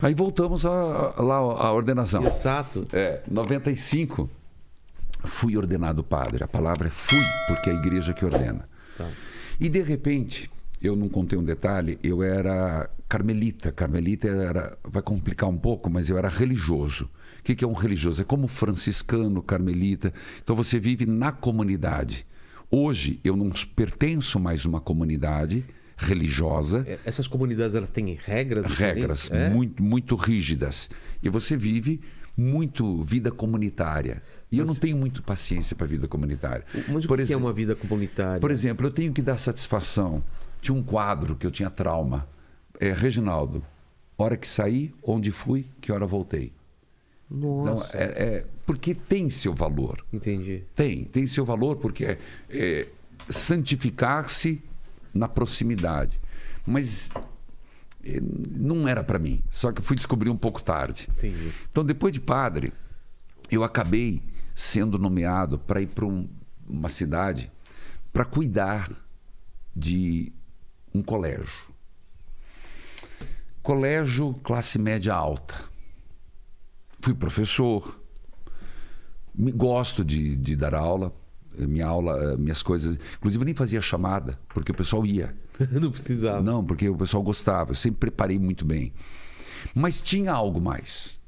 Aí voltamos lá à ordenação. Exato. 95, fui ordenado padre. A palavra é fui, porque é a igreja que ordena. Tá. E de repente, eu não contei um detalhe, eu era carmelita. Carmelita vai complicar um pouco, mas eu era religioso. O que é um religioso? É como franciscano, carmelita. Então você vive na comunidade. Hoje eu não pertenço mais a uma comunidade religiosa. Essas comunidades, elas têm regras diferentes? Regras muito, muito rígidas. E você vive muito vida comunitária. E eu não tenho muito paciência para a vida comunitária. Mas o que é uma vida comunitária? Por exemplo, eu tenho que dar satisfação. Tinha um quadro que eu tinha trauma. Reginaldo, hora que saí, onde fui, que hora voltei. Nossa. Então, porque tem seu valor. Entendi. Tem seu valor, porque é santificar-se na proximidade. Mas não era para mim. Só que eu fui descobrir um pouco tarde. Entendi. Então, depois de padre, eu acabei sendo nomeado para ir para uma cidade para cuidar de um colégio. Colégio classe média alta. Fui professor. Gosto de dar aula. Minhas coisas... Inclusive, eu nem fazia chamada, porque o pessoal ia. Não precisava. Não, porque o pessoal gostava. Eu sempre preparei muito bem. Mas tinha algo mais.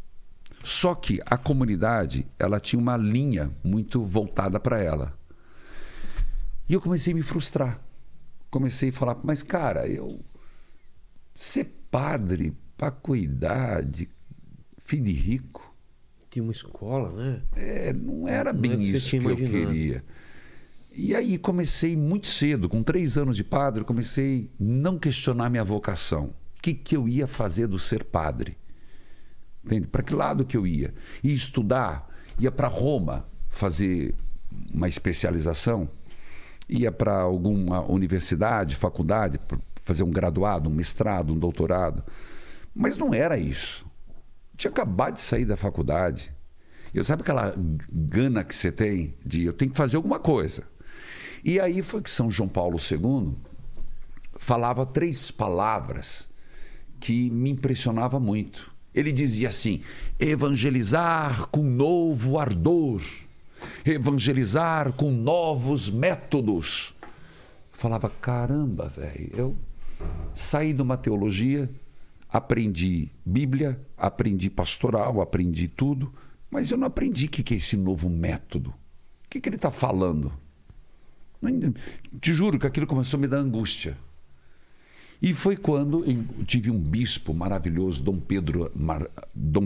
Só que a comunidade, ela tinha uma linha muito voltada para ela. E eu comecei a me frustrar. Comecei a falar, mas cara, ser padre para cuidar de filho de rico... Tinha uma escola, né? Não era bem isso que eu queria. E aí comecei muito cedo, com 3 anos de padre, comecei a não questionar minha vocação. O que eu ia fazer do ser padre? Entende? Para que lado que eu ia? Ia estudar, ia para Roma fazer uma especialização, ia para alguma universidade, faculdade, fazer um graduado, um mestrado, um doutorado. Mas não era isso. Tinha acabado de sair da faculdade. Sabe aquela gana que você tem de eu tenho que fazer alguma coisa? E aí foi que São João Paulo II falava 3 palavras que me impressionava muito. Ele dizia assim: evangelizar com novo ardor, evangelizar com novos métodos. Eu falava, caramba, velho, eu saí de uma teologia, aprendi Bíblia, aprendi pastoral, aprendi tudo, mas eu não aprendi o que é esse novo método. O que ele está falando? Te juro que aquilo começou a me dar angústia. E foi quando eu tive um bispo maravilhoso, Dom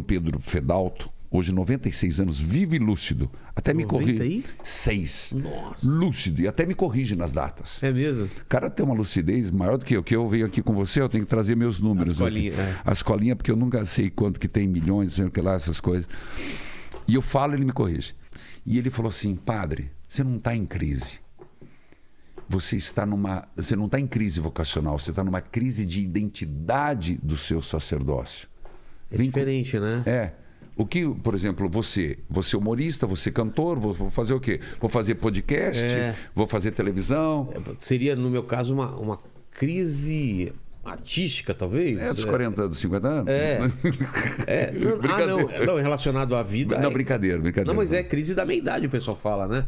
Pedro Fedalto, hoje 96 anos, vivo e lúcido. Até me corrige. 6. Nossa. Lúcido. E até me corrige nas datas. É mesmo? O cara tem uma lucidez maior do que eu. Que eu venho aqui com você, eu tenho que trazer meus números. A escolinha, A escolinha, porque eu nunca sei quanto que tem milhões, sei que lá, essas coisas. E eu falo, ele me corrige. E ele falou assim, padre, você não está em crise. Você não está em crise vocacional, você está numa crise de identidade do seu sacerdócio. É diferente, né? O que, por exemplo, você humorista, você cantor, vou fazer o quê? Vou fazer podcast, vou fazer televisão. Seria, no meu caso, uma crise artística, talvez? Dos 40, dos 50 anos? Não, relacionado à vida. Não, brincadeira. Não, mas é crise da meia-idade, o pessoal fala, né?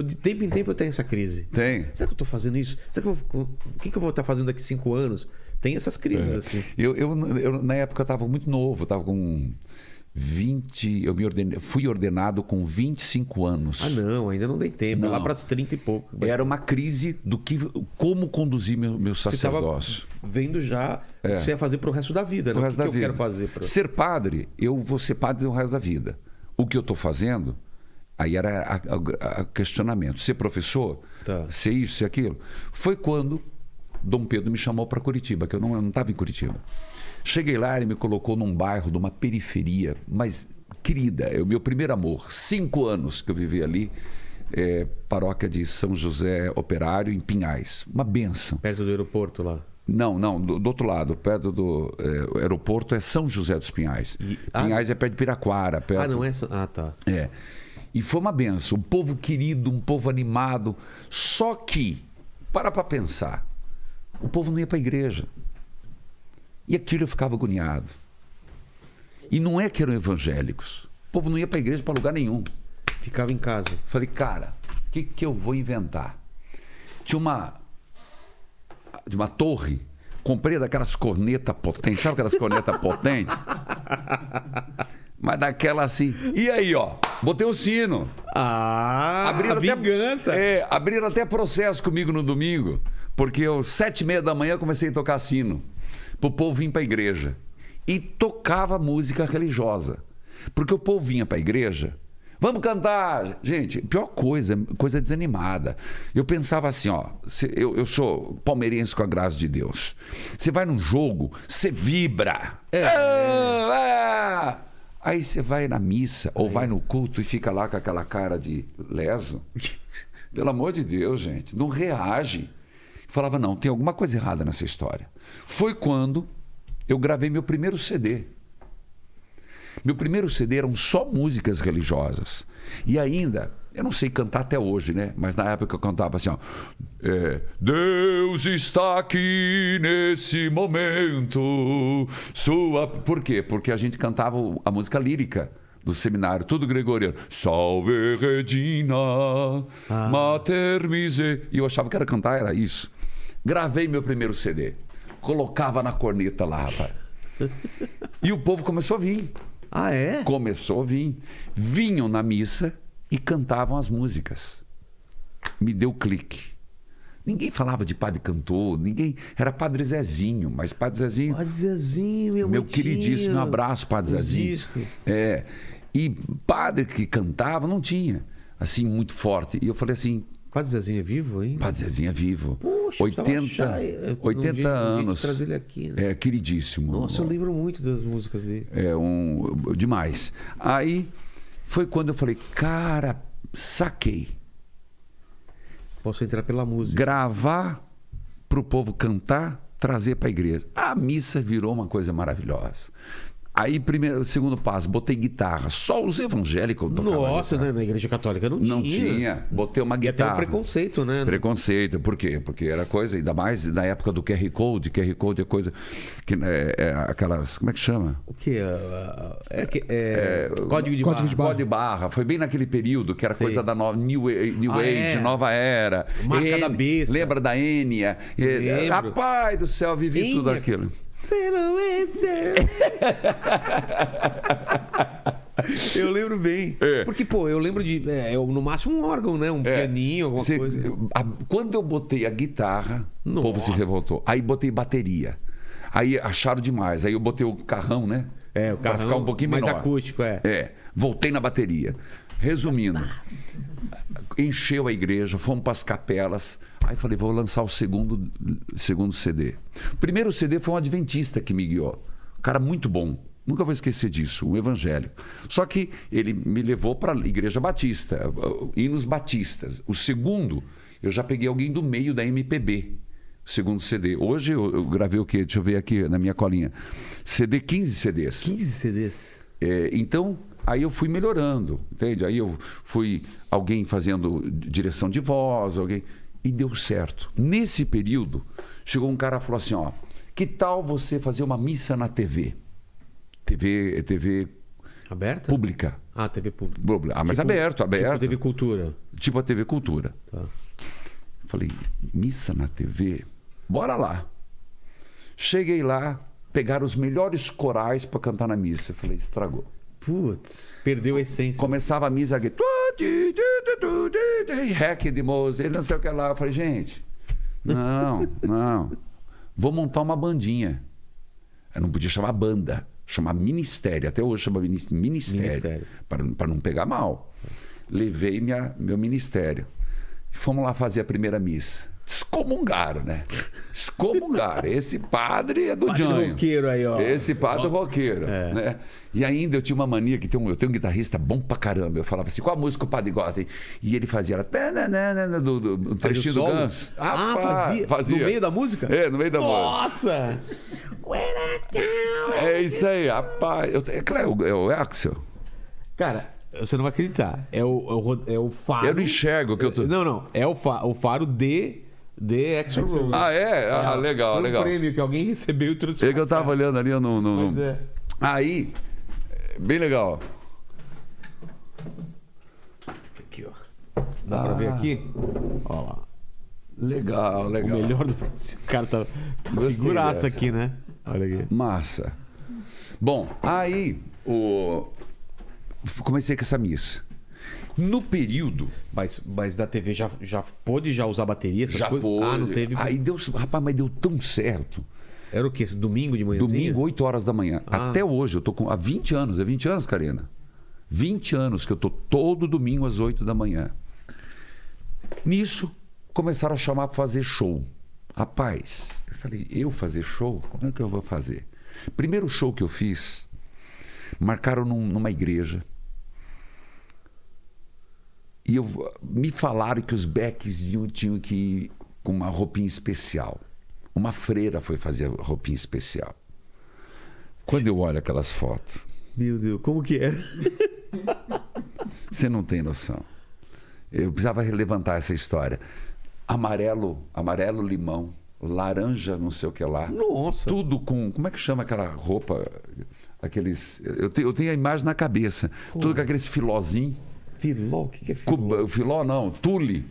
De tempo em tempo eu tenho essa crise. Tem. Será que eu estou fazendo isso? O que eu vou estar fazendo daqui 5 anos? Tem essas crises, assim. Eu, na época, eu estava muito novo, estava com 20... fui ordenado com 25 anos. Ah, não, ainda não dei tempo. Lá para as 30 e pouco. Era uma crise do como conduzir meu sacerdócio. Você estava vendo já o que você ia fazer para o resto da vida, né? O resto da vida. Eu quero fazer? Ser padre, eu vou ser padre o resto da vida. O que eu estou fazendo... Aí era questionamento. Ser professor? Tá. Ser isso, ser aquilo? Foi quando Dom Pedro me chamou para Curitiba, que eu não estava em Curitiba. Cheguei lá, ele me colocou num bairro, de uma periferia, mas querida, é o meu primeiro amor. 5 anos que eu vivi ali, paróquia de São José Operário, em Pinhais. Uma bênção. Perto do aeroporto lá? Não, do outro lado, do aeroporto é São José dos Pinhais. Pinhais é perto de Piraquara. Perto... não é... Ah, tá. E foi uma benção, um povo querido, um povo animado. Só que, para pensar, o povo não ia para a igreja. E aquilo eu ficava agoniado. E não é que eram evangélicos. O povo não ia para a igreja para lugar nenhum. Ficava em casa. Falei, cara, o que eu vou inventar? Tinha uma torre, comprei daquelas cornetas potentes, sabe aquelas cornetas potentes? Mas daquela assim. E aí, ó, botei o sino. Abriram vingança. Abriram até processo comigo no domingo, porque eu, 7h30 da manhã, comecei a tocar sino, pro povo vir para a igreja. E tocava música religiosa. Porque o povo vinha para a igreja, vamos cantar. Gente, pior coisa desanimada. Eu pensava assim, ó, eu sou palmeirense com a graça de Deus. Você vai num jogo, você vibra. Aí você vai na missa ou vai no culto e fica lá com aquela cara de leso. Pelo amor de Deus, gente, não reage. Falava, não, tem alguma coisa errada nessa história. Foi quando eu gravei meu primeiro CD. Meu primeiro CD eram só músicas religiosas. E ainda, eu não sei cantar até hoje, né? Mas na época eu cantava assim, ó. Deus está aqui nesse momento. Por quê? Porque a gente cantava a música lírica do seminário, tudo gregoriano. Salve Regina, Mater Mise. E eu achava que era cantar, era isso. Gravei meu primeiro CD. Colocava na corneta lá, rapaz. E o povo começou a vir. Ah, é? Começou a vir. Vinham na missa e cantavam as músicas. Me deu clique. Ninguém falava de padre cantor, ninguém. Era Padre Zezinho, mas Padre Zezinho. Padre Zezinho, meu queridíssimo, um abraço, Padre Zezinho. E padre que cantava não tinha, assim, muito forte. E eu falei assim. Padre Zezinho é vivo, hein? Padre Zezinho é vivo. Poxa, 80 anos. Trazer ele aqui, né? Queridíssimo. Nossa, eu lembro muito das músicas dele. Demais. Aí foi quando eu falei, cara, saquei. Posso entrar pela música. Gravar pro povo cantar, trazer para a igreja. A missa virou uma coisa maravilhosa. Aí, segundo passo, botei guitarra. Só os evangélicos tocavam. Nossa, né? Na igreja católica não tinha. Não tinha. Botei uma guitarra. E até um preconceito, né? Preconceito. Por quê? Porque era coisa, ainda mais na época do QR Code. QR Code é coisa... aquelas... Como é que chama? O quê? Código de barra. Código de barra. Foi bem naquele período que era coisa da New Age, nova era. Marca da besta. Lembra da Enya? Rapaz do céu, vivi tudo aquilo. Você não é Eu lembro bem. Porque, pô, eu lembro de... no máximo um órgão, né? Um pianinho, alguma coisa. Quando eu botei a guitarra, o povo se revoltou. Aí botei bateria. Aí acharam demais. Aí eu botei o carrão, né? O carrão pra ficar um pouquinho mais menor. acústico, Voltei na bateria. Resumindo, encheu a igreja, fomos para as capelas. Aí falei, vou lançar o segundo CD. O primeiro CD foi um adventista que me guiou. Um cara muito bom. Nunca vou esquecer disso, um evangélico. Só que ele me levou para a igreja batista, hinos batistas. O segundo, eu já peguei alguém do meio da MPB. O segundo CD. Hoje eu gravei o quê? Deixa eu ver aqui na minha colinha. 15 CDs. 15 CDs. Então, aí eu fui melhorando, entende? Aí eu fui alguém fazendo direção de voz, alguém... E deu certo. Nesse período, chegou um cara e falou assim, ó, que tal você fazer uma missa na TV? TV aberta? Pública. TV pública. Mas tipo, aberto. Tipo a TV Cultura. Tipo a TV Cultura. Tá. Falei, missa na TV? Bora lá. Cheguei lá, pegaram os melhores corais para cantar na missa. Eu falei, estragou. Putz, perdeu a essência. Começava a missa aqui. Rec de Mose, não sei o que lá. Eu falei, gente, não. Vou montar uma bandinha. Eu não podia chamar banda, chamar ministério. Até hoje chama ministério. Para não pegar mal. Levei meu ministério. Fomos lá fazer a primeira missa. Excomungaram, né? Excomungaram. Esse padre é do Janho. Roqueiro aí, ó. Esse padre roqueiro. Né? E ainda eu tinha uma mania que eu tenho um guitarrista bom pra caramba. Eu falava assim, qual a música o padre gosta? E ele fazia do trechinho do Guns. Fazia. No meio da música? No meio da música. Nossa! É isso aí, rapaz. É o Axel. Cara, você não vai acreditar. É o faro. Eu não enxergo o que eu tô. Não. É o faro de Axl Rose. Legal. Um prêmio que alguém recebeu e trouxe. É que eu tava olhando ali no... Aí, Bem legal. Aqui, ó. Dá pra ver aqui? Olha lá. Legal. O melhor do Brasil. O cara tá figuraça aqui, né? Olha aqui. Massa. Bom, aí comecei com essa missa. No período... Mas da TV já pôde usar bateria, essas coisas? Pôde. Não teve... Aí deu... Rapaz, mas deu tão certo. Era o quê? Domingo de manhã? Domingo, 8 horas da manhã. Até hoje, eu tô há 20 anos. É 20 anos, Karina? 20 anos que eu tô todo domingo às 8 da manhã. Nisso, começaram a chamar para fazer show. Rapaz, eu falei, eu fazer show? Como é que eu vou fazer? Primeiro show que eu fiz, marcaram numa igreja. E me falaram que os backs tinham que ir com uma roupinha especial. Uma freira foi fazer a roupinha especial. Quando eu olho aquelas fotos... Meu Deus, como que era? Você não tem noção. Eu precisava levantar essa história. Amarelo, limão, laranja, não sei o que lá. Nossa! Tudo com... Como é que chama aquela roupa? Aqueles... Eu tenho a imagem na cabeça. Tudo com aqueles filózinhos. Filó? O que é filó? Filó não, tule.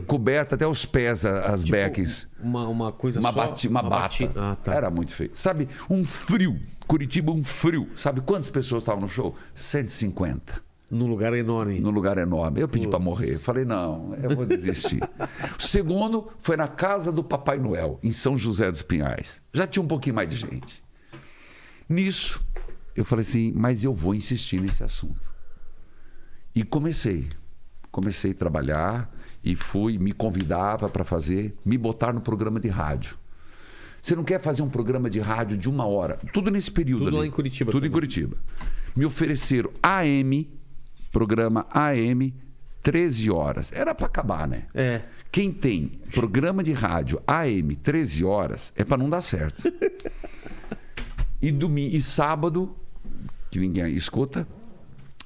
Coberta até os pés, as tipo, backings. Uma coisa uma só? Uma bata. Tá. Era muito feio. Sabe, um frio. Curitiba, um frio. Sabe quantas pessoas estavam no show? 150. Num lugar enorme. Num lugar enorme. Eu pedi para morrer. Eu falei, não, eu vou desistir. O segundo foi na casa do Papai Noel, em São José dos Pinhais. Já tinha um pouquinho mais de gente. Nisso, eu falei assim, mas eu vou insistir nesse assunto. E comecei a trabalhar e me convidava para fazer, me botar no programa de rádio. Você não quer fazer um programa de rádio de 1 hora? Tudo nesse período Tudo ali. lá em Curitiba. Tudo também. Em Curitiba. Me ofereceram AM, programa AM, 13 horas. Era para acabar, né? É. Quem tem programa de rádio AM, 13 horas, é para não dar certo. E sábado, que ninguém escuta,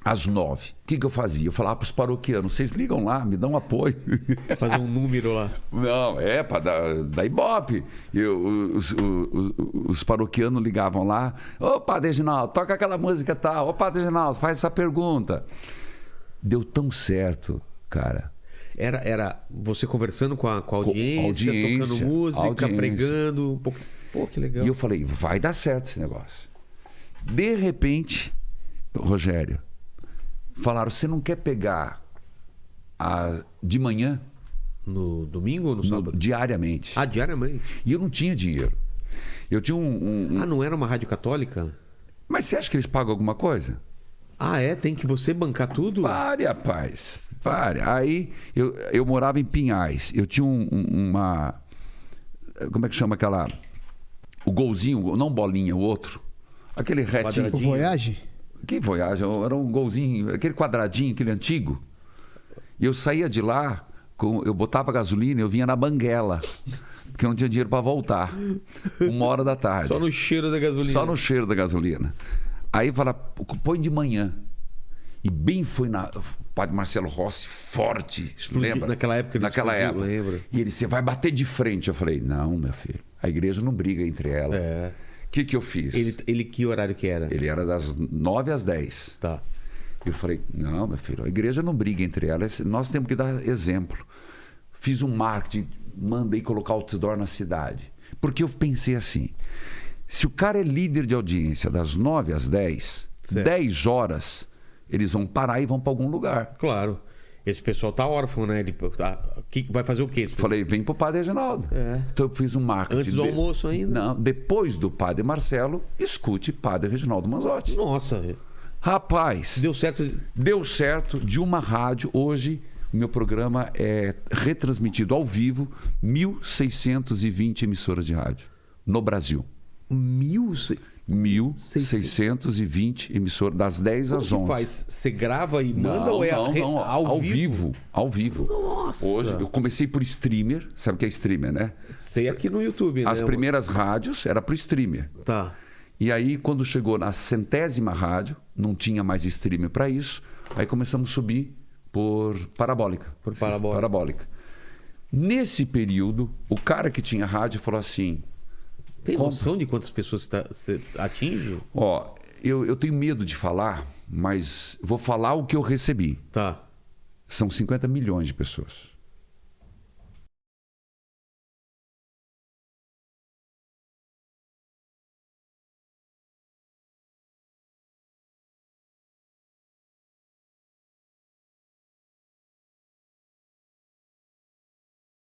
às 9. O que eu fazia? Eu falava para os paroquianos, vocês ligam lá, me dão apoio. Fazer um número lá. Não, para dar ibope. Os paroquianos ligavam lá. Ô, Padre Reginaldo, toca aquela música tal. Ô, Padre Reginaldo, faz essa pergunta. Deu tão certo, cara. Era você conversando com a audiência, tocando música, pregando. Pô, que legal. E eu falei, vai dar certo esse negócio. De repente, Rogério, falaram, você não quer pegar de manhã? No domingo ou no sábado? Diariamente. Diariamente. E eu não tinha dinheiro. Eu tinha não era uma rádio católica? Mas você acha que eles pagam alguma coisa? Tem que você bancar tudo? Pare, rapaz. Pare. Aí eu morava em Pinhais. Eu tinha uma... Como é que chama aquela... O golzinho, não bolinha, o outro. Aquele retinho. O Voyage? Que Voyage? Era um golzinho, aquele quadradinho, aquele antigo. E eu saía de lá, eu botava gasolina, eu vinha na banguela. Porque eu não tinha dinheiro para voltar. 1h da tarde. Só no cheiro da gasolina. Só no cheiro da gasolina. Aí fala, põe de manhã. E bem foi o padre Marcelo Rossi, forte. Lembra? Naquela época ele Naquela época. Lembra. E ele, você vai bater de frente. Eu falei, não, meu filho. A igreja não briga entre ela. O que eu fiz? Ele que horário que era? Ele era das 9 às 10. Tá. Eu falei, não, meu filho, a igreja não briga entre elas. Nós temos que dar exemplo. Fiz um marketing, mandei colocar outdoor na cidade. Porque eu pensei assim, se o cara é líder de audiência das 9 às 10, certo. 10 horas, eles vão parar e vão para algum lugar. Claro. Esse pessoal tá órfão, né? Vai fazer o quê? Falei, vem pro Padre Reginaldo. Então eu fiz um marketing. Antes do almoço ainda? Não, depois do Padre Marcelo, escute Padre Reginaldo Manzotti. Nossa. Rapaz. Deu certo? Deu certo de uma rádio. Hoje, o meu programa é retransmitido ao vivo, 1.620 emissoras de rádio no Brasil. 1.620 emissoras, das 10 às 11. Como que faz? Você grava e manda ou ao vivo? Ao vivo. Nossa. Hoje, eu comecei por streamer. Sabe o que é streamer, né? Sei aqui no YouTube, né? As primeiras rádios era pro streamer. Tá. E aí, quando chegou na 100ª rádio, não tinha mais streamer para isso. Aí começamos a subir por parabólica. Por parabólica. Nesse período, o cara que tinha rádio falou assim... Tem noção de quantas pessoas você atinge? eu tenho medo de falar, mas vou falar o que eu recebi. Tá. São 50 milhões de pessoas.